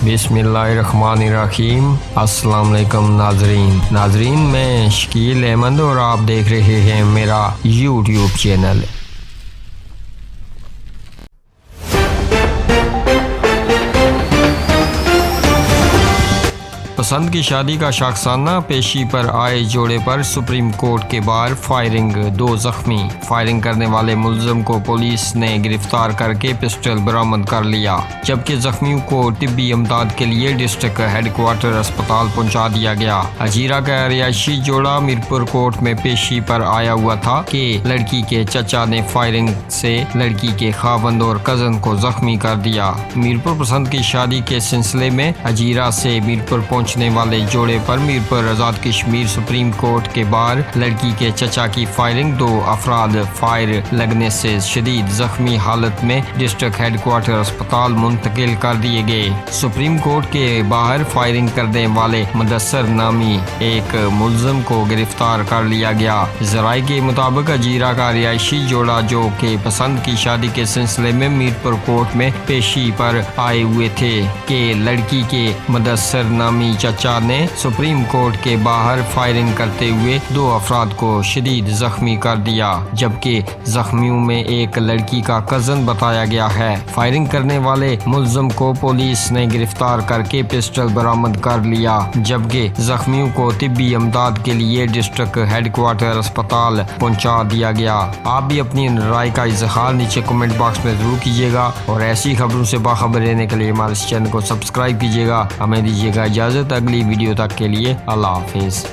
बिस्मिल्लाहिर्रहमानिर्रहीम। अस्सलाम वालेकुम नाजरीन, मैं शकील अहमद और आप देख रहे हैं मेरा यूट्यूब चैनल। पसंद की शादी का शाखसाना पेशी पर आए जोड़े पर सुप्रीम कोर्ट के बाहर फायरिंग, 2 जख्मी। फायरिंग करने वाले मुलजम को पुलिस ने गिरफ्तार करके पिस्टल बरामद कर लिया, जबकि जख्मियों को तिब्बी इमदाद के लिए डिस्ट्रिक्ट हेडक्वार्टर अस्पताल पहुंचा दिया गया। हजीरा का रिहायशी जोड़ा मीरपुर कोर्ट में पेशी पर आया हुआ था कि लड़की के चचा ने फायरिंग से लड़की के खावंद और कजन को जख्मी कर दिया। मीरपुर पसंद की शादी के सिलसिले में हजीरा से मीरपुर पहुंचने वाले जोड़े पर मीरपुर आजाद कश्मीर सुप्रीम कोर्ट के बाहर लड़की के चचा की फायरिंग, 2 अफराद फायर लगने से शदीद जख्मी हालत में डिस्ट्रिक्ट हेडक्वार्टर अस्पताल मुंतकिल कर दिए गए। सुप्रीम कोर्ट के बाहर फायरिंग करने वाले मुदस्सर नामी एक मुलजम को गिरफ्तार कर लिया गया। जराये के मुताबिक हजीरा का रिहायशी जोड़ा जो के पसंद की शादी के सिलसिले में मीरपुर कोर्ट में पेशी पर आए हुए थे कि लड़की के मुदस्सर नामी चचा ने सुप्रीम कोर्ट के बाहर फायरिंग करते हुए 2 अफराद को शदीद जख्मी कर दिया, जबकि जख्मियों में एक लड़की का कजन बताया गया है। फायरिंग करने वाले मुलजम को पुलिस ने गिरफ्तार करके पिस्टल बरामद कर लिया, जबकि जख्मियों को तिब्बी इमदाद के लिए डिस्ट्रिक्ट हेडक्वार्टर अस्पताल पहुंचा दिया गया। आप भी अपनी राय का इजहार नीचे कमेंट बॉक्स में जरूर कीजिएगा और ऐसी खबरों से बाखबर रहने के लिए हमारे चैनल को सब्सक्राइब कीजिएगा। हमें दीजिएगा इजाजत, अगली वीडियो तक के लिए अल्लाह हाफिज।